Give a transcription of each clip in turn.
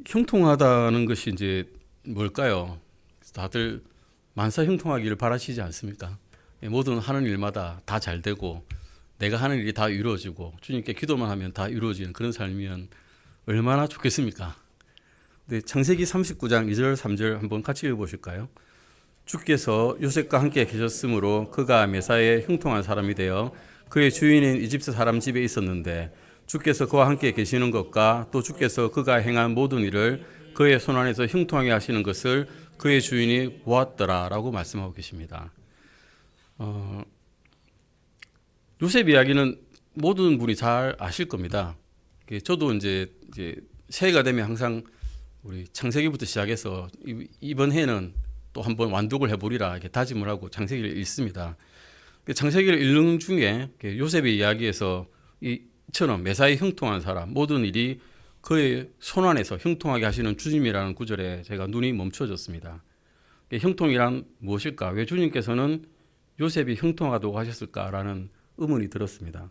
형통하다는 것이 이제 뭘까요? 다들 만사 형통하기를 바라시지 않습니까? 모든 하는 일마다 다 잘 되고 내가 하는 일이 다 이루어지고 주님께 기도만 하면 다 이루어지는 그런 삶이면 얼마나 좋겠습니까? 근데 창세기 39장 2절 3절 한번 같이 읽어보실까요? 주께서 요셉과 함께 계셨으므로 그가 메사에 형통한 사람이 되어 그의 주인인 이집트 사람 집에 있었는데 주께서 그와 함께 계시는 것과 또 주께서 그가 행한 모든 일을 그의 손안에서 형통하게 하시는 것을 그의 주인이 보았더라 라고 말씀하고 계십니다. 요셉 이야기는 모든 분이 잘 아실 겁니다. 저도 이제 새해가 되면 항상 우리 창세기부터 시작해서 이번 해는 또 한번 완독을 해보리라 이렇게 다짐을 하고 창세기를 읽습니다. 창세기를 읽는 중에 요셉의 이야기에서 이처럼 메사에 형통한 사람, 모든 일이 그의 손안에서 형통하게 하시는 주님이라는 구절에 제가 눈이 멈춰졌습니다. 형통이란 무엇일까? 왜 주님께서는 요셉이 형통하다고 하셨을까라는 의문이 들었습니다.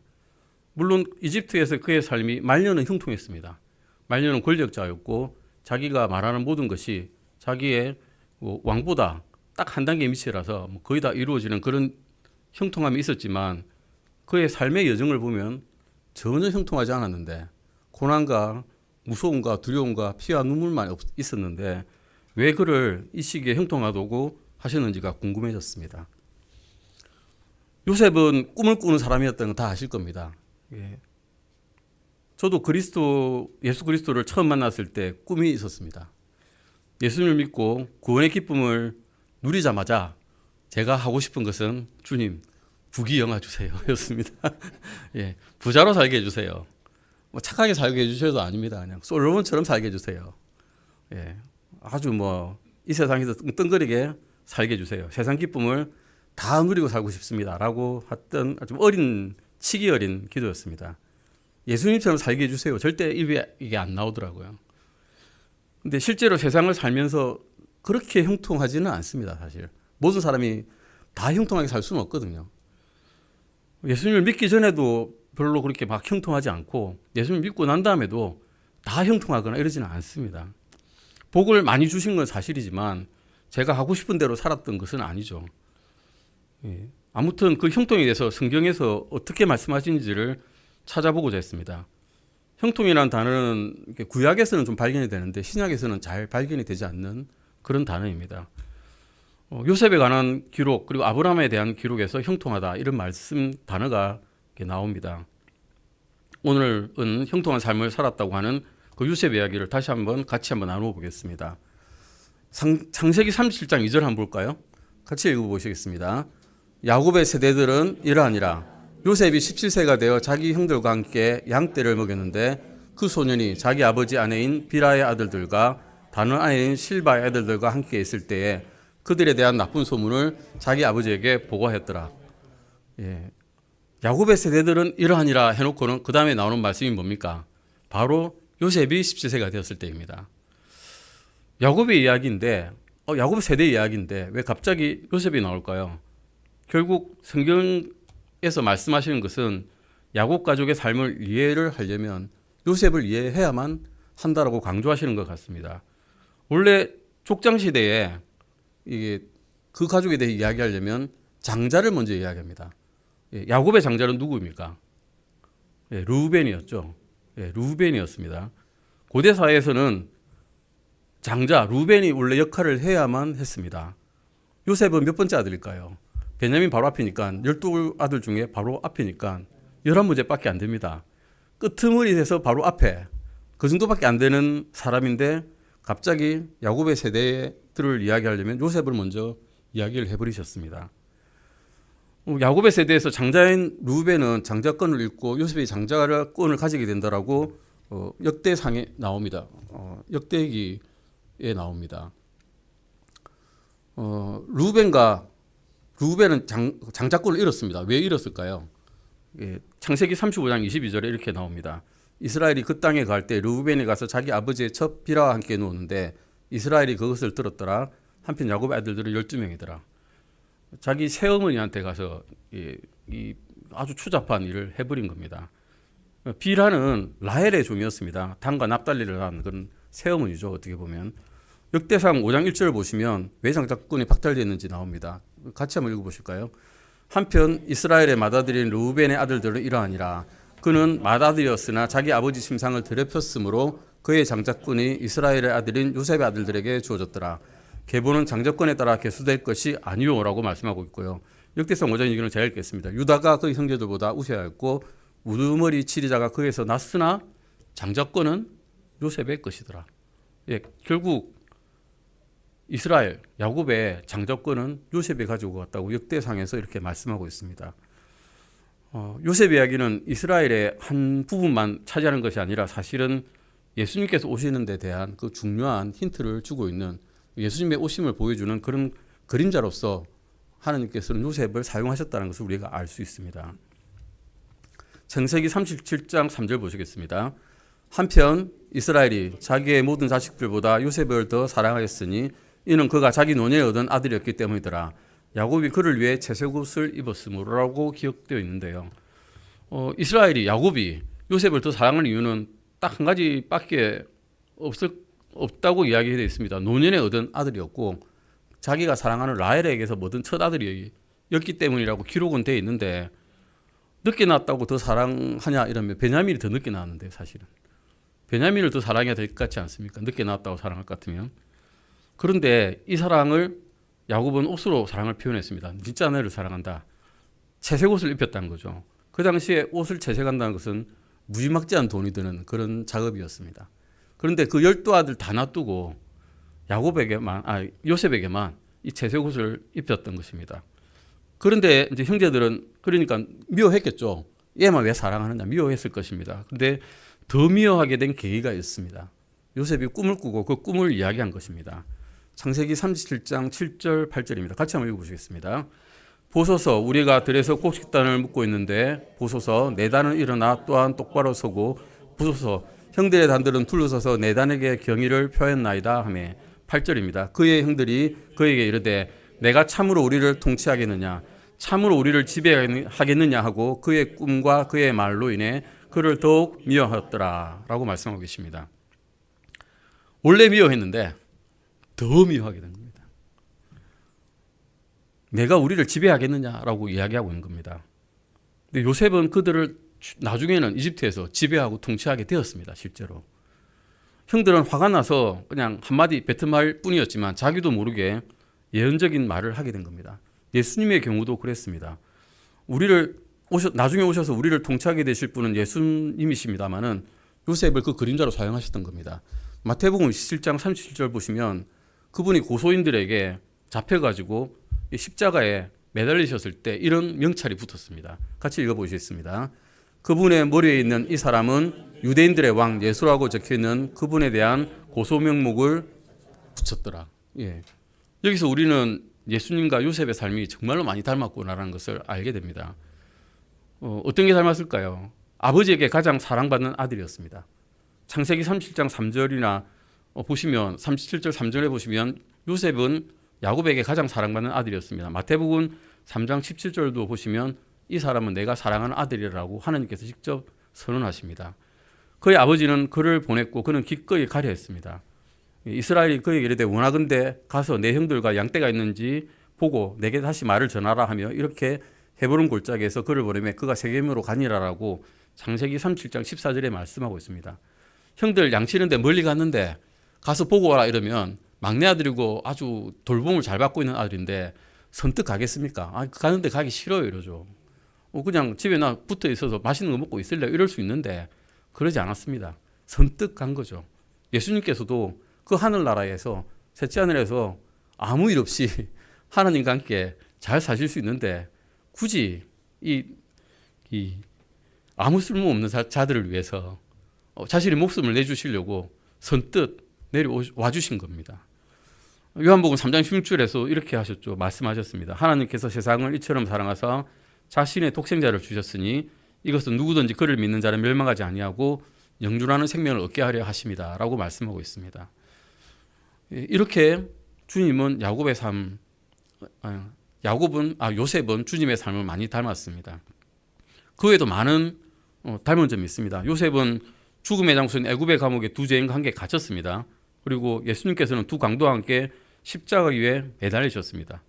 물론 이집트에서 그의 삶이 말년은 형통했습니다. 말년은 권력자였고 자기가 말하는 모든 것이 자기의 왕보다 딱 한 단계 밑이라서 거의 다 이루어지는 그런 형통함이 있었지만 그의 삶의 여정을 보면 전혀 형통하지 않았는데 고난과 무서움과 두려움과 피와 눈물만 있었는데 왜 그를 이 시기에 형통하다고 하셨는지가 궁금해졌습니다. 요셉은 꿈을 꾸는 사람이었다는 거 다 아실 겁니다. 저도 예수 그리스도를 처음 만났을 때 꿈이 있었습니다. 예수님을 믿고 구원의 기쁨을 누리자마자 제가 하고 싶은 것은 주님 부귀영화 주세요 였습니다. 부자로 살게 해주세요. 착하게 살게 해주셔도 아닙니다. 그냥 솔로몬처럼 살게 해주세요. 아주 이 세상에서 뜬거리게 살게 해주세요. 세상 기쁨을 다 누리고 살고 싶습니다 라고 했던 아주 치기 어린 기도였습니다. 예수님처럼 살게 해주세요. 절대 입에 이게 안 나오더라고요. 근데 실제로 세상을 살면서 그렇게 형통하지는 않습니다. 사실 모든 사람이 다 형통하게 살 수는 없거든요. 예수님을 믿기 전에도 별로 그렇게 막 형통하지 않고 예수님을 믿고 난 다음에도 다 형통하거나 이러지는 않습니다. 복을 많이 주신 건 사실이지만 제가 하고 싶은 대로 살았던 것은 아니죠. 아무튼 그 형통에 대해서 성경에서 어떻게 말씀하시는지를 찾아보고자 했습니다. 형통이라는 단어는 구약에서는 좀 발견이 되는데 신약에서는 잘 발견이 되지 않는 그런 단어입니다. 요셉에 관한 기록 그리고 아브라함에 대한 기록에서 형통하다 이런 말씀 단어가 나옵니다. 오늘은 형통한 삶을 살았다고 하는 그 요셉 이야기를 다시 같이 한번 나누어 보겠습니다. 창세기 37장 2절 한번 볼까요? 같이 읽어보시겠습니다. 야곱의 세대들은 이러하니라. 요셉이 17세가 되어 자기 형들과 함께 양떼를 먹였는데 그 소년이 자기 아버지 아내인 비라의 아들들과 다른 아내인 실바의 아들들과 함께 있을 때에 그들에 대한 나쁜 소문을 자기 아버지에게 보고하였더라. 야곱의 세대들은 이러하니라 해놓고는 그 다음에 나오는 말씀이 뭡니까? 바로 요셉이 17세가 되었을 때입니다. 야곱의 이야기인데 야곱 세대 이야기인데 왜 갑자기 요셉이 나올까요? 결국 성경에서 말씀하시는 것은 야곱 가족의 삶을 이해를 하려면 요셉을 이해해야만 한다라고 강조하시는 것 같습니다. 원래 족장시대에 그 가족에 대해 이야기하려면 장자를 먼저 이야기합니다. 야곱의 장자는 누구입니까? 르우벤이었죠. 르우벤이었습니다. 고대 사회에서는 장자 르우벤이 원래 역할을 해야만 했습니다. 요셉은 몇 번째 아들일까요? 베냐민 바로 앞이니까 12아들 중에 바로 앞이니까 11문제밖에 안 됩니다. 끄트머리 돼서 바로 앞에 그 정도밖에 안 되는 사람인데 갑자기 야곱의 세대들을 이야기하려면 요셉을 먼저 이야기를 해버리셨습니다. 야곱의 세대에서 장자인 르우벤은 장자권을 잃고 요셉이 장자권을 가지게 된다라고 역대상에 나옵니다. 역대기에 나옵니다. 르우벤은 장자권을 잃었습니다. 왜 잃었을까요? 창세기 35장 22절에 이렇게 나옵니다. 이스라엘이 그 땅에 갈 때 르우벤이 가서 자기 아버지의 첫 비라와 함께 누웠는데 이스라엘이 그것을 들었더라. 한편 야곱의 아들들은 12명이더라. 자기 새어머니한테 가서 이 아주 추잡한 일을 해버린 겁니다. 비라는 라헬의 종이었습니다. 단과 납달리를 한 그런 새 어머니죠. 어떻게 보면. 역대상 5장 1절을 보시면 왜 장자권이 박탈됐는지 나옵니다. 같이 한번 읽어보실까요? 한편 이스라엘의 맏아들인 르우벤의 아들들은 이러하니라. 그는 맏아들이었으나 자기 아버지 심상을 더럽혔으므로 그의 장자권이 이스라엘의 아들인 요셉의 아들들에게 주어졌더라. 계보는 장자권에 따라 계수될 것이 아니오라고 말씀하고 있고요. 역대상 5장 2절은 제가 읽겠습니다. 유다가 그의 형제들보다 우세하였고 우두머리 치리자가 그에서 났으나 장자권은 요셉의 것이더라. 예, 결국 이스라엘, 야곱의 장자권은 요셉이 가지고 갔다고 역대상에서 이렇게 말씀하고 있습니다. 요셉 이야기는 이스라엘의 한 부분만 차지하는 것이 아니라 사실은 예수님께서 오시는 데 대한 그 중요한 힌트를 주고 있는 예수님의 오심을 보여주는 그런 그림자로서 하나님께서는 요셉을 사용하셨다는 것을 우리가 알 수 있습니다. 창세기 37장 3절 보시겠습니다. 한편 이스라엘이 자기의 모든 자식들보다 요셉을 더 사랑하였으니 이는 그가 자기 논에 얻은 아들이었기 때문이더라. 야곱이 그를 위해 채색 옷을 입었으므로라고 기억되어 있는데요. 이스라엘이 야곱이 요셉을 더 사랑하는 이유는 딱 한 가지밖에 없다고 이야기되어 있습니다. 노년에 얻은 아들이었고 자기가 사랑하는 라헬에게서 얻은 첫 아들이었기 때문이라고 기록은 되어 있는데 늦게 낳았다고 더 사랑하냐 이러면 베냐민이 더 늦게 낳았는데 사실은 베냐민을 더 사랑해야 될 것 같지 않습니까? 늦게 낳았다고 사랑할 것 같으면. 그런데 이 사랑을 야곱은 옷으로 사랑을 표현했습니다. 진짜 아내를 사랑한다. 채색 옷을 입혔다는 거죠. 그 당시에 옷을 채색한다는 것은 무지막지한 돈이 드는 그런 작업이었습니다. 그런데 그 12아들 다 놔두고 요셉에게만 이 채색 옷을 입혔던 것입니다. 그런데 이제 형제들은 그러니까 미워했겠죠. 얘만 왜 사랑하느냐 미워했을 것입니다. 그런데 더 미워하게 된 계기가 있습니다. 요셉이 꿈을 꾸고 그 꿈을 이야기한 것입니다. 창세기 37장 7절 8절입니다. 같이 한번 읽어보시겠습니다. 보소서 우리가 들에서 곡식단을 묻고 있는데 보소서 내 단은 일어나 또한 똑바로 서고 보소서 형들의 단들은 둘러서서 내 단에게 경의를 표했나이다 하며 8절입니다. 그의 형들이 그에게 이르되 내가 참으로 우리를 통치하겠느냐 참으로 우리를 지배하겠느냐 하고 그의 꿈과 그의 말로 인해 그를 더욱 미워하였더라 라고 말씀하고 계십니다. 원래 미워했는데 더 미워하게 된 겁니다. 내가 우리를 지배하겠느냐라고 이야기하고 있는 겁니다. 근데 요셉은 그들을 나중에는 이집트에서 지배하고 통치하게 되었습니다. 실제로. 형들은 화가 나서 그냥 한마디 뱉은 말 뿐이었지만 자기도 모르게 예언적인 말을 하게 된 겁니다. 예수님의 경우도 그랬습니다. 나중에 오셔서 우리를 통치하게 되실 분은 예수님이십니다만은 요셉을 그 그림자로 사용하셨던 겁니다. 마태복음 27장 37절 보시면 그분이 고소인들에게 잡혀가지고 십자가에 매달리셨을 때 이런 명찰이 붙었습니다. 같이 읽어보시겠습니다. 그분의 머리에 있는 이 사람은 유대인들의 왕 예수라고 적혀있는 그분에 대한 고소명목을 붙였더라. 예. 여기서 우리는 예수님과 요셉의 삶이 정말로 많이 닮았구나라는 것을 알게 됩니다. 어떤 게 닮았을까요? 아버지에게 가장 사랑받는 아들이었습니다. 창세기 37장 3절이나 보시면 37절 3절에 보시면 요셉은 야곱에게 가장 사랑받는 아들이었습니다. 마태복음 3장 17절도 보시면 이 사람은 내가 사랑하는 아들이라고 하나님께서 직접 선언하십니다. 그의 아버지는 그를 보냈고 그는 기꺼이 가려 했습니다. 이스라엘이 그에게 이르되 원하건대 가서 내 형들과 양떼가 있는지 보고 내게 다시 말을 전하라 하며 이렇게 헤브론 골짜기에서 그를 보내매 그가 세겜으로 가니라라고 창세기 37장 14절에 말씀하고 있습니다. 형들 양치는데 멀리 갔는데 가서 보고 와라 이러면 막내 아들이고 아주 돌봄을 잘 받고 있는 아들인데 선뜻 가겠습니까? 가는데 가기 싫어요 이러죠. 그냥 집에 나 붙어 있어서 맛있는 거 먹고 있을래 이럴 수 있는데 그러지 않았습니다. 선뜻 간 거죠. 예수님께서도 그 하늘나라에서 셋째 하늘에서 아무 일 없이 하나님과 함께 잘 사실 수 있는데 굳이 이 아무 쓸모없는 자들을 위해서 자신의 목숨을 내주시려고 선뜻 내려와 주신 겁니다. 요한복음 3장 16절에서 이렇게 하셨죠. 말씀하셨습니다. 하나님께서 세상을 이처럼 사랑하사 자신의 독생자를 주셨으니 이것은 누구든지 그를 믿는 자는 멸망하지 아니하고 영존하는 생명을 얻게 하려 하심이다 라고 말씀하고 있습니다. 이렇게 주님은 요셉은 주님의 삶을 많이 닮았습니다. 그 외에도 많은 닮은 점이 있습니다. 요셉은 죽음의 장소인 애굽의 감옥에 두 죄인과 함께 갇혔습니다. 그리고 예수님께서는 두 강도와 함께 십자가 위에 매달리셨습니다.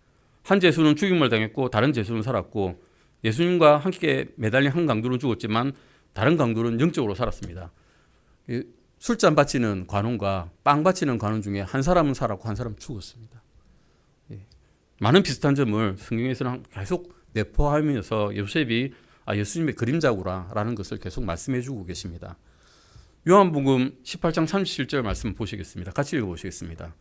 한 죄수는 죽임을 당했고 다른 죄수는 살았고, 예수님과 함께 매달린 한 강도는 죽었지만 다른 강도는 영적으로 살았습니다. 술잔 바치는 관원과 빵 바치는 관원 중에 한 사람은 살았고 한 사람은 죽었습니다. 많은 비슷한 점을 성경에서는 계속 내포하면서 요셉이 예수님의 그림자구나라는 것을 계속 말씀해 주고 계십니다. 요한복음 18장 37절 말씀 보시겠습니다. 같이 읽어보시겠습니다.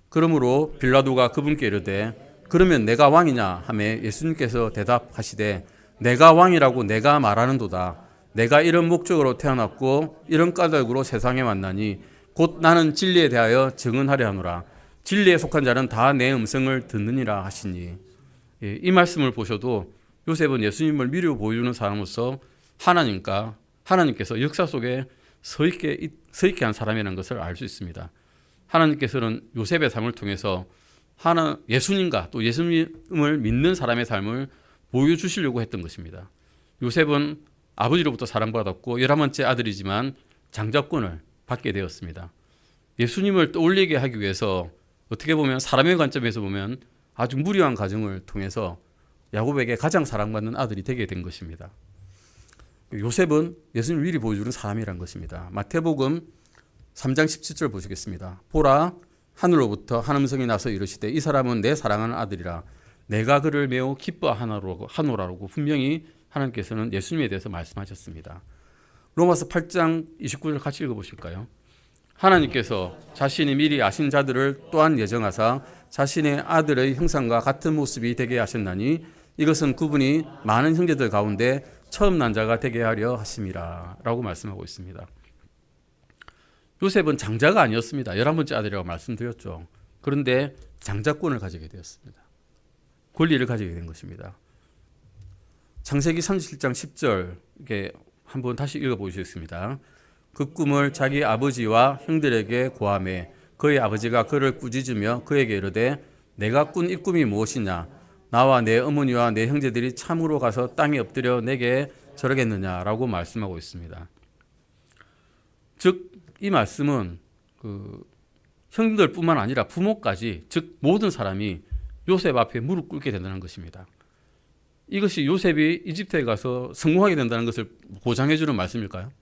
그러므로 빌라도가 그분께 이르되 그러면 내가 왕이냐 하매 예수님께서 대답하시되 내가 왕이라고 내가 말하는도다. 내가 이런 목적으로 태어났고 이런 까닭으로 세상에 왔나니 곧 나는 진리에 대하여 증언하려 하노라. 진리에 속한 자는 다 내 음성을 듣느니라 하시니. 이 말씀을 보셔도 요셉은 예수님을 미리 보여주는 사람으로서 하나님께서 역사 속에 서 있게 한 사람이라는 것을 알 수 있습니다. 하나님께서는 요셉의 삶을 통해서 예수님과 또 예수님을 믿는 사람의 삶을 보여주시려고 했던 것입니다. 요셉은 아버지로부터 사랑받았고 11번째 아들이지만 장자권을 받게 되었습니다. 예수님을 떠올리게 하기 위해서 어떻게 보면 사람의 관점에서 보면 아주 무료한 과정을 통해서 야곱에게 가장 사랑받는 아들이 되게 된 것입니다. 요셉은 예수님을 미리 보여주는 사람이란 것입니다. 마태복음 3장 17절 보시겠습니다. 보라, 하늘로부터 한 음성이 나서 이르시되 이 사람은 내 사랑하는 아들이라 내가 그를 매우 기뻐하노라고 분명히 하나님께서는 예수님에 대해서 말씀하셨습니다. 로마서 8장 29절 같이 읽어보실까요? 하나님께서 자신이 미리 아신 자들을 또한 예정하사 자신의 아들의 형상과 같은 모습이 되게 하셨나니 이것은 그분이 많은 형제들 가운데 처음 난 자가 되게 하려 하심이라 라고 말씀하고 있습니다. 요셉은 장자가 아니었습니다. 11번째 아들이라고 말씀드렸죠. 그런데 장자권을 가지게 되었습니다. 권리를 가지게 된 것입니다. 창세기 37장 10절 이게 한번 다시 읽어보시겠습니다. 그 꿈을 자기 아버지와 형들에게 고하매 그의 아버지가 그를 꾸짖으며 그에게 이르되 내가 꾼 이 꿈이 무엇이냐 나와 내 어머니와 내 형제들이 참으로 가서 땅에 엎드려 내게 절하겠느냐라고 말씀하고 있습니다. 즉 이 말씀은 형들뿐만 아니라 부모까지 즉 모든 사람이 요셉 앞에 무릎 꿇게 된다는 것입니다. 이것이 요셉이 이집트에 가서 성공하게 된다는 것을 보장해 주는 말씀일까요?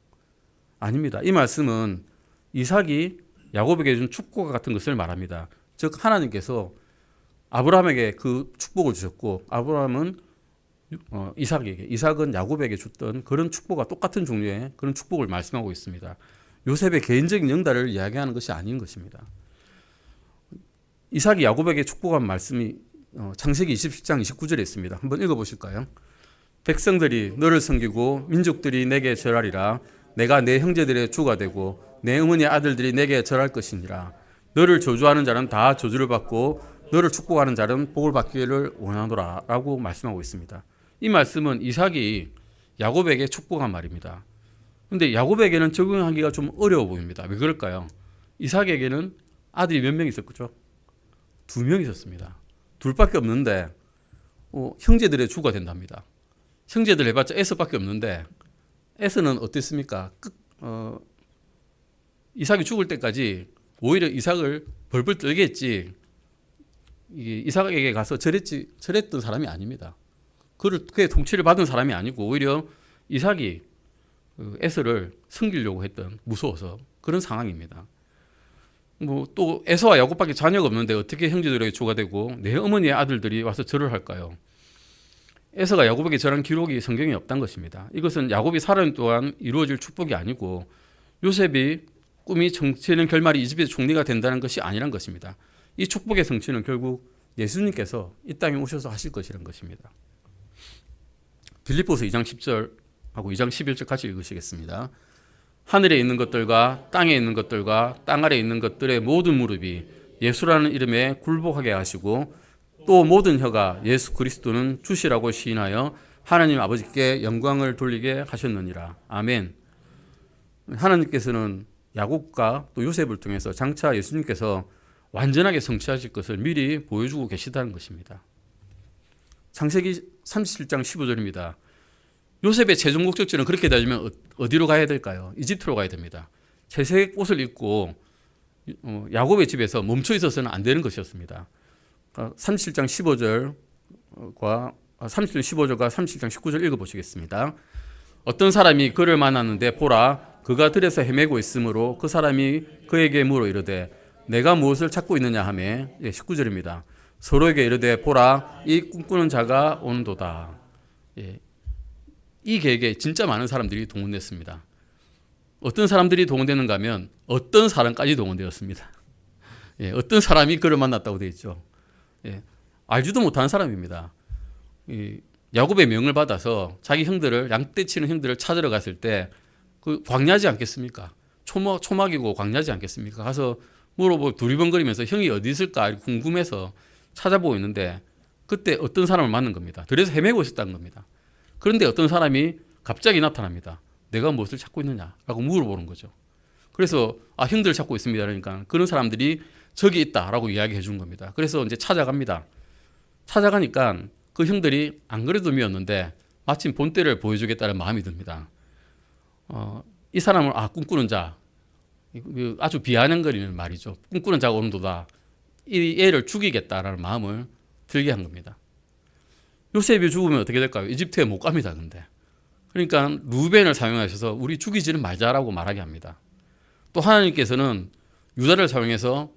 아닙니다. 이 말씀은 이삭이 야곱에게 준 축복 같은 것을 말합니다. 즉 하나님께서 아브라함에게 그 축복을 주셨고 아브라함은 이삭은 야곱에게 줬던 그런 축복과 똑같은 종류의 그런 축복을 말씀하고 있습니다. 요셉의 개인적인 영달을 이야기하는 것이 아닌 것입니다. 이삭이 야곱에게 축복한 말씀이 창세기 27장 29절에 있습니다. 한번 읽어보실까요? 백성들이 너를 섬기고 민족들이 내게 절하리라. 내가 내 형제들의 주가 되고 내 어머니의 아들들이 내게 절할 것이니라. 너를 저주하는 자는 다 저주를 받고 너를 축복하는 자는 복을 받기를 원하노라 라고 말씀하고 있습니다. 이 말씀은 이삭이 야곱에게 축복한 말입니다. 그런데 야곱에게는 적용하기가 좀 어려워 보입니다. 왜 그럴까요? 이삭에게는 아들이 몇 명 있었죠? 2명 있었습니다. 둘밖에 없는데 형제들의 주가 된답니다. 형제들 해봤자 에서밖에 없는데 에서는 어땠습니까? 이삭이 죽을 때까지 오히려 이삭을 벌벌 떨게 했지 이삭에게 가서 절했던 사람이 아닙니다. 그의 통치를 받은 사람이 아니고 오히려 이삭이 에서를 섬기려고 했던 무서워서 그런 상황입니다. 또 에서와 야곱밖에 자녀가 없는데 어떻게 형제들에게 주가 되고 내 어머니의 아들들이 와서 절을 할까요? 에서가 야곱에게 절한 기록이 성경에 없다는 것입니다. 이것은 야곱이 살아있는 동안 이루어질 축복이 아니고 요셉이 꿈이 성취는 결말이 이집트의 총리가 된다는 것이 아니란 것입니다. 이 축복의 성취는 결국 예수님께서 이 땅에 오셔서 하실 것이란 것입니다. 빌립보서 2장 10절하고 2장 11절 같이 읽으시겠습니다. 하늘에 있는 것들과 땅에 있는 것들과 땅 아래에 있는 것들의 모든 무릎이 예수라는 이름에 굴복하게 하시고 또 모든 혀가 예수 그리스도는 주시라고 시인하여 하나님 아버지께 영광을 돌리게 하셨느니라. 아멘. 하나님께서는 야곱과 또 요셉을 통해서 장차 예수님께서 완전하게 성취하실 것을 미리 보여주고 계시다는 것입니다. 창세기 37장 15절입니다. 요셉의 최종 목적지는 그렇게 되면 어디로 가야 될까요? 이집트로 가야 됩니다. 채색 옷을 입고 야곱의 집에서 멈춰 있어서는 안 되는 것이었습니다. 37장 15절과 37장 19절 읽어보시겠습니다. 어떤 사람이 그를 만났는데 보라 그가 들에서 헤매고 있으므로 그 사람이 그에게 물어 이르되 내가 무엇을 찾고 있느냐 하매 19절입니다. 서로에게 이르되 보라 이 꿈꾸는 자가 오는도다. 이 계획에 진짜 많은 사람들이 동원됐습니다. 어떤 사람들이 동원되는가 하면 어떤 사람까지 동원되었습니다. 어떤 사람이 그를 만났다고 되어 있죠. 알지도 못하는 사람입니다. 야곱의 명을 받아서 자기 형들을 양떼치는 형들을 찾으러 갔을 때 그 광야지 않겠습니까? 초막이고 광야지 않겠습니까? 가서 물어보고 두리번거리면서 형이 어디 있을까 궁금해서 찾아보고 있는데 그때 어떤 사람을 만난 겁니다. 들에서 헤매고 있었다는 겁니다. 그런데 어떤 사람이 갑자기 나타납니다. 내가 무엇을 찾고 있느냐라고 물어보는 거죠. 그래서 형들을 찾고 있습니다. 그러니까 그런 사람들이 저기 있다라고 이야기해 준 겁니다. 그래서 이제 찾아갑니다. 찾아가니까 그 형들이 안 그래도 미웠는데 마침 본때를 보여주겠다는 마음이 듭니다. 이 사람을 꿈꾸는 자, 아주 비아냥거리는 말이죠. 꿈꾸는 자가 오는도다. 이 애를 죽이겠다라는 마음을 들게 한 겁니다. 요셉이 죽으면 어떻게 될까요? 이집트에 못 갑니다. 근데 그러니까 루벤을 사용하셔서 우리 죽이지는 말자라고 말하게 합니다. 또 하나님께서는 유다를 사용해서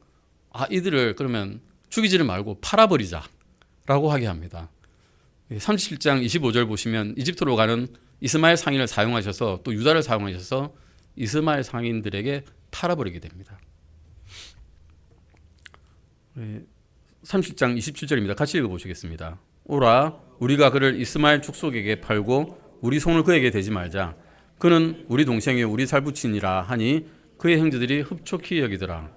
이들을 그러면 죽이지는 말고 팔아버리자라고 하게 합니다. 37장 25절 보시면 이집트로 가는 이스마엘 상인을 사용하셔서 또 유다를 사용하셔서 이스마엘 상인들에게 팔아버리게 됩니다. 30장 27절입니다. 같이 읽어보시겠습니다. 오라 우리가 그를 이스마엘 축속에게 팔고 우리 손을 그에게 대지 말자. 그는 우리 동생이요 우리 살부친이라 하니 그의 형제들이 흡족히 여기더라.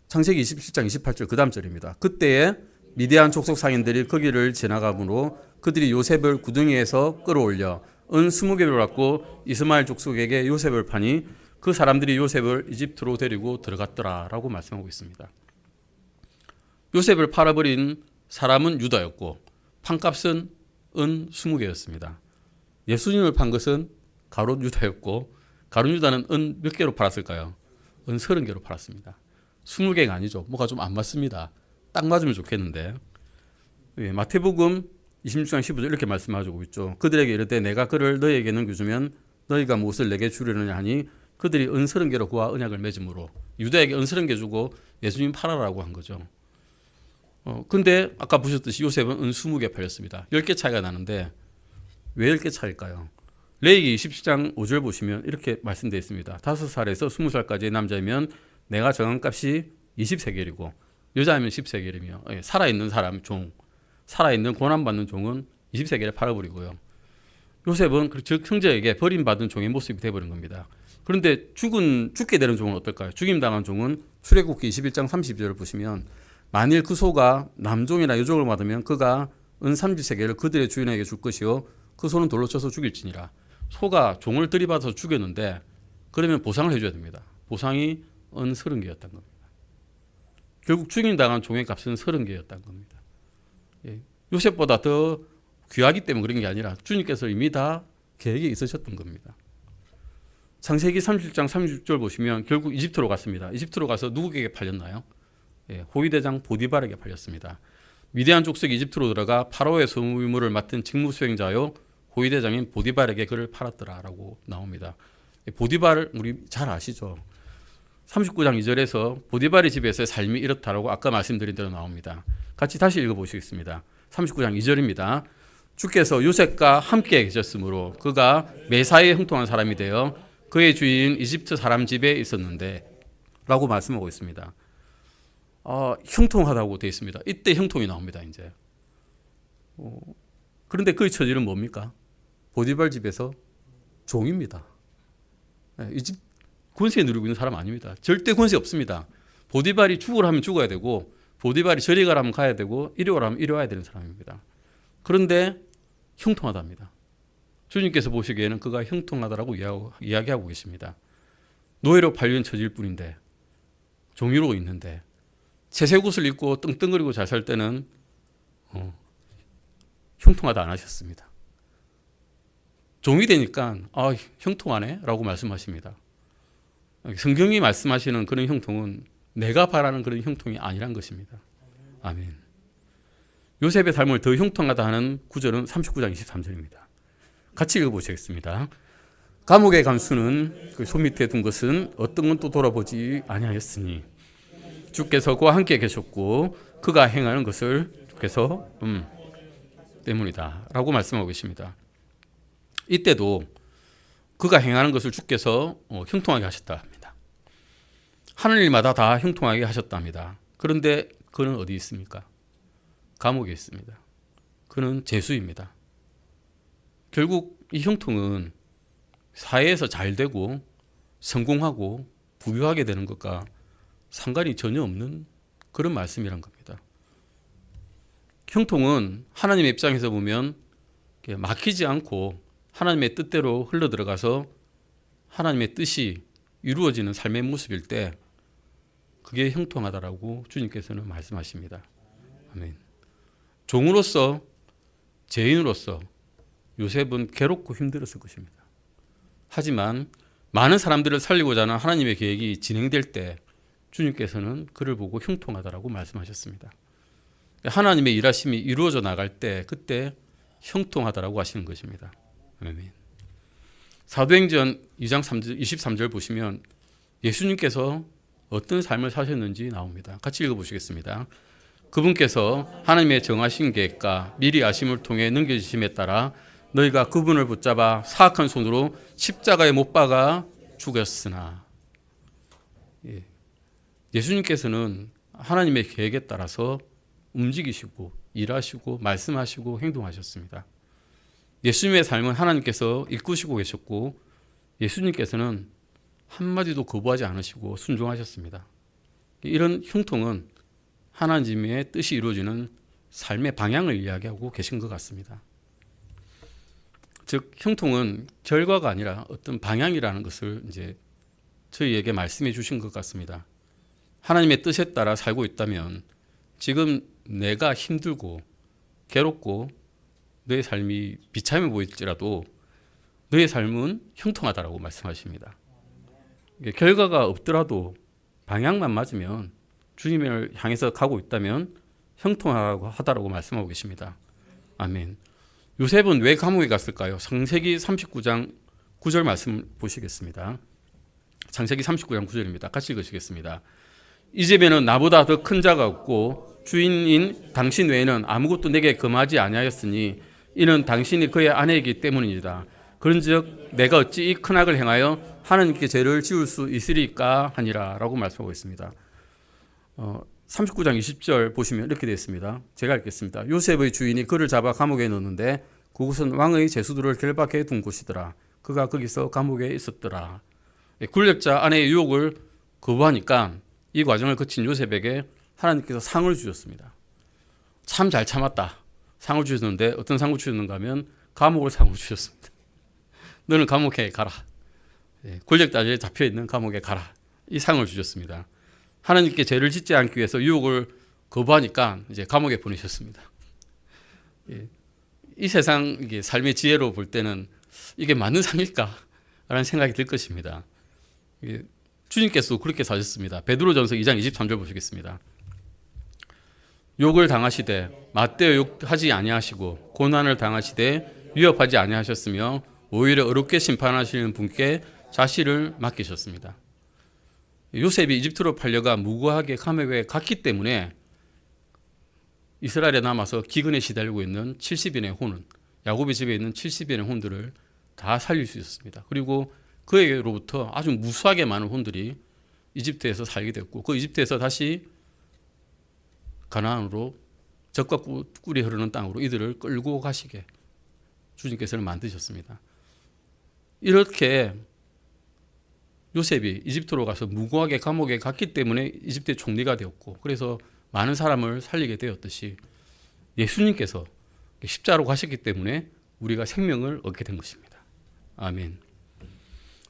창세기 27장 28절 그 다음 절입니다. 그때에 미디안 족속 상인들이 거기를 지나가므로 그들이 요셉을 구덩이에서 끌어올려 은 20개를 받고 이스마엘 족속에게 요셉을 파니 그 사람들이 요셉을 이집트로 데리고 들어갔더라 라고 말씀하고 있습니다. 요셉을 팔아버린 사람은 유다였고 판값은 은 20개였습니다. 예수님을 판 것은 가롯 유다였고 가롯 유다는 은 몇 개로 팔았을까요? 은 30개로 팔았습니다. 20개가 아니죠. 뭐가 좀 안 맞습니다. 딱 맞으면 좋겠는데. 마태복음 26장 15절 이렇게 말씀하고 있죠. 그들에게 이르되 내가 그를 너희에게 넘겨주면 너희가 무엇을 내게 주려느냐 하니 그들이 은 30개로 그와 언약을 맺음으로 유다에게 은 30개 주고 예수님 팔아라고 한 거죠. 근데 아까 보셨듯이 요셉은 은 20개 팔렸습니다. 10개 차이가 나는데 왜 10개 차일까요? 레위기 27장 5절 보시면 이렇게 말씀되어 있습니다. 5살에서 20살까지의 남자이면 내가 정한 값이 20세겔이고 여자이면 10세겔이며 살아있는 사람 종, 살아있는 고난받는 종은 20세겔에 팔아버리고요. 요셉은 즉 형제에게 버림받은 종의 모습이 되어버린 겁니다. 그런데 죽게 되는 종은 어떨까요? 죽임당한 종은 출애굽기 21장 30절을 보시면 만일 그 소가 남종이나 여종을 받으면 그가 은 30세겔을 그들의 주인에게 줄 것이요 그 소는 돌로 쳐서 죽일지니라. 소가 종을 들이받아서 죽였는데 그러면 보상을 해줘야 됩니다. 보상이 은 30개였던 겁니다. 결국 죽임당한 종의 값은 30개였던 겁니다. 요셉보다 더 귀하기 때문에 그런 게 아니라 주님께서 이미 다 계획이 있으셨던 겁니다. 창세기 37장 36절 보시면 결국 이집트로 갔습니다. 이집트로 가서 누구에게 팔렸나요? 호위대장 보디발에게 팔렸습니다. 미디안 족속이 이집트로 들어가 파라오의 소유물을 맡은 직무 수행자요 호위대장인 보디발에게 그를 팔았더라라고 나옵니다. 보디발 우리 잘 아시죠? 39장 2절에서 보디발의 집에서의 삶이 이렇다라고 아까 말씀드린 대로 나옵니다. 같이 다시 읽어보시겠습니다. 39장 2절입니다. 주께서 요셉과 함께 계셨으므로 그가 매사에 형통한 사람이 되어 그의 주인 이집트 사람 집에 있었는데 라고 말씀하고 있습니다. 형통하다고 되어 있습니다. 이때 형통이 나옵니다. 이제. 그런데 그의 처지는 뭡니까? 보디발 집에서 종입니다. 이 집 권세 누리고 있는 사람 아닙니다. 절대 권세 없습니다. 보디발이 죽으라 하면 죽어야 되고 보디발이 저리 가라 하면 가야 되고 이리 오라 하면 이리 와야 되는 사람입니다. 그런데 형통하답니다. 주님께서 보시기에는 그가 형통하다라고 이야기하고 계십니다. 노예로 팔린 처지일 뿐인데 종이로 있는데 채색 옷을 입고 떵떵거리고 잘 살 때는 형통하다 안 하셨습니다. 종이 되니까 형통하네 라고 말씀하십니다. 성경이 말씀하시는 그런 형통은 내가 바라는 그런 형통이 아니란 것입니다. 아멘. 요셉의 삶을 더 형통하다 하는 구절은 39장 23절입니다. 같이 읽어보시겠습니다. 감옥의 간수는 그 손 밑에 둔 것은 어떤 건 또 돌아보지 아니하였으니 주께서 그와 함께 계셨고 그가 행하는 것을 주께서 때문이다 라고 말씀하고 계십니다. 이때도 그가 행하는 것을 주께서 형통하게 하셨다 합니다. 하는 일마다 다 형통하게 하셨다 합니다. 그런데 그는 어디 있습니까? 감옥에 있습니다. 그는 죄수입니다. 결국 이 형통은 사회에서 잘 되고 성공하고 부유하게 되는 것과 상관이 전혀 없는 그런 말씀이란 겁니다. 형통은 하나님의 입장에서 보면 막히지 않고 하나님의 뜻대로 흘러들어가서 하나님의 뜻이 이루어지는 삶의 모습일 때 그게 형통하다라고 주님께서는 말씀하십니다. 아멘. 종으로서, 죄인으로서 요셉은 괴롭고 힘들었을 것입니다. 하지만 많은 사람들을 살리고자 하는 하나님의 계획이 진행될 때 주님께서는 그를 보고 형통하다라고 말씀하셨습니다. 하나님의 일하심이 이루어져 나갈 때 그때 형통하다라고 하시는 것입니다. 아멘. 사도행전 2장 23절 보시면 예수님께서 어떤 삶을 사셨는지 나옵니다. 같이 읽어보시겠습니다. 그분께서 하나님의 정하신 계획과 미리 아심을 통해 넘겨주심에 따라 너희가 그분을 붙잡아 사악한 손으로 십자가에 못 박아 죽였으나. 예수님께서는 하나님의 계획에 따라서 움직이시고 일하시고 말씀하시고 행동하셨습니다. 예수님의 삶은 하나님께서 이끄시고 계셨고 예수님께서는 한마디도 거부하지 않으시고 순종하셨습니다. 이런 형통은 하나님의 뜻이 이루어지는 삶의 방향을 이야기하고 계신 것 같습니다. 즉 형통은 결과가 아니라 어떤 방향이라는 것을 이제 저희에게 말씀해 주신 것 같습니다. 하나님의 뜻에 따라 살고 있다면 지금 내가 힘들고 괴롭고 너의 삶이 비참해 보일지라도 너의 삶은 형통하다라고 말씀하십니다. 결과가 없더라도 방향만 맞으면 주님을 향해서 가고 있다면 형통하다라고 말씀하고 계십니다. 아멘. 요셉은 왜 감옥에 갔을까요? 창세기 39장 9절 말씀 보시겠습니다. 창세기 39장 9절입니다. 같이 읽으시겠습니다. 이 집에는 나보다 더 큰 자가 없고 주인인 당신 외에는 아무것도 내게 금하지 아니하였으니 이는 당신이 그의 아내이기 때문이다. 그런즉 내가 어찌 이 큰 악을 행하여 하나님께 죄를 지을 수 있으리까 하니라 라고 말씀하고 있습니다. 39장 20절 보시면 이렇게 되어 있습니다. 제가 읽겠습니다. 요셉의 주인이 그를 잡아 감옥에 넣었는데 그곳은 왕의 죄수들을 결박해 둔 곳이더라. 그가 거기서 감옥에 있었더라. 굴력자 아내의 유혹을 거부하니까 이 과정을 거친 요셉에게 하나님께서 상을 주셨습니다. 참 잘 참았다. 상을 주셨는데 어떤 상을 주셨는가 하면 감옥을 상을 주셨습니다. 너는 감옥에 가라. 굴력자들이 잡혀있는 감옥에 가라. 이 상을 주셨습니다. 하나님께 죄를 짓지 않기 위해서 유혹을 거부하니까 이제 감옥에 보내셨습니다. 이 세상 이게 삶의 지혜로 볼 때는 이게 맞는 상일까? 라는 생각이 들 것입니다. 주님께서 그렇게 사셨습니다. 베드로전서 2장 23절 보시겠습니다. 욕을 당하시되 맞대어 욕하지 아니하시고 고난을 당하시되 위협하지 아니하셨으며 오히려 어렵게 심판하시는 분께 자신을 맡기셨습니다. 요셉이 이집트로 팔려가 무고하게 감옥에 갔기 때문에 이스라엘에 남아서 기근에 시달리고 있는 70인의 혼은 야곱의 집에 있는 70인의 혼들을 다 살릴 수 있었습니다. 그리고 그에게로부터 아주 무수하게 많은 혼들이 이집트에서 살게 됐고 그 이집트에서 다시 가나안으로 젖과 꿀이 흐르는 땅으로 이들을 끌고 가시게 주님께서는 만드셨습니다. 이렇게 요셉이 이집트로 가서 무고하게 감옥에 갔기 때문에 이집트의 총리가 되었고 그래서 많은 사람을 살리게 되었듯이 예수님께서 십자가로 가셨기 때문에 우리가 생명을 얻게 된 것입니다. 아멘.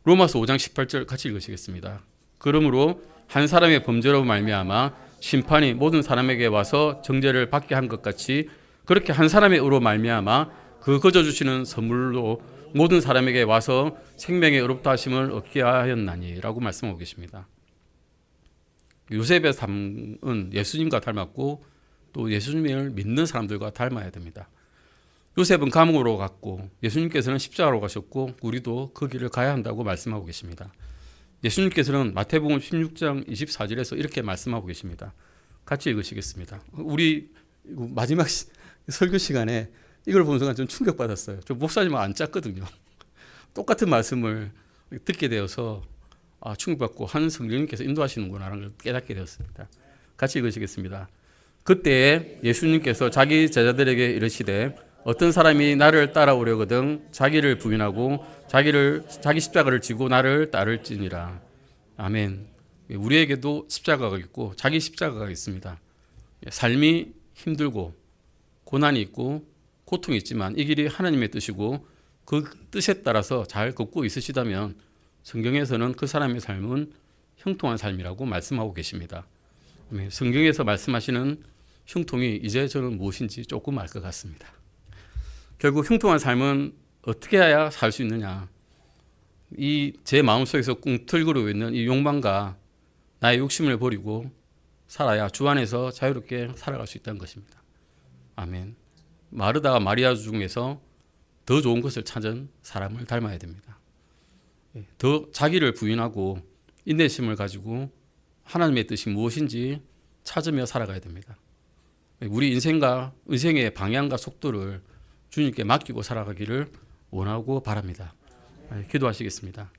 로마서 5장 18절 같이 읽으시겠습니다. 그러므로 한 사람의 범죄로 말미암아 심판이 모든 사람에게 와서 정죄를 받게 한 것 같이 그렇게 한 사람의 의로 말미암아 그 거저 주시는 선물로 모든 사람에게 와서 생명의 의롭다 하심을 얻게 하였나니라고 말씀하고 계십니다. 요셉의 삶은 예수님과 닮았고 또 예수님을 믿는 사람들과 닮아야 됩니다. 요셉은 감옥으로 갔고 예수님께서는 십자가로 가셨고 우리도 그 길을 가야 한다고 말씀하고 계십니다. 예수님께서는 마태복음 16장 24절에서 이렇게 말씀하고 계십니다. 같이 읽으시겠습니다. 우리 마지막 설교 시간에 이걸 본 순간 좀 충격받았어요. 저 목사님은 안 짰거든요. 똑같은 말씀을 듣게 되어서 충격받고 한 성령님께서 인도하시는구나라는 걸 깨닫게 되었습니다. 같이 읽으시겠습니다. 그때 예수님께서 자기 제자들에게 이르시되 어떤 사람이 나를 따라오려거든 자기를 부인하고 자기 십자가를 지고 나를 따를지니라. 아멘. 우리에게도 십자가가 있고 자기 십자가가 있습니다. 삶이 힘들고 고난이 있고 고통이 있지만 이 길이 하나님의 뜻이고 그 뜻에 따라서 잘 걷고 있으시다면 성경에서는 그 사람의 삶은 형통한 삶이라고 말씀하고 계십니다. 성경에서 말씀하시는 형통이 이제 저는 무엇인지 조금 알 것 같습니다. 결국 형통한 삶은 어떻게 해야 살 수 있느냐. 이 제 마음속에서 꿈틀거리고 있는 이 욕망과 나의 욕심을 버리고 살아야 주 안에서 자유롭게 살아갈 수 있다는 것입니다. 아멘. 마르다와 마리아 중에서 더 좋은 것을 찾은 사람을 닮아야 됩니다. 더 자기를 부인하고 인내심을 가지고 하나님의 뜻이 무엇인지 찾으며 살아가야 됩니다. 우리 인생의 방향과 속도를 주님께 맡기고 살아가기를 원하고 바랍니다. 기도하시겠습니다.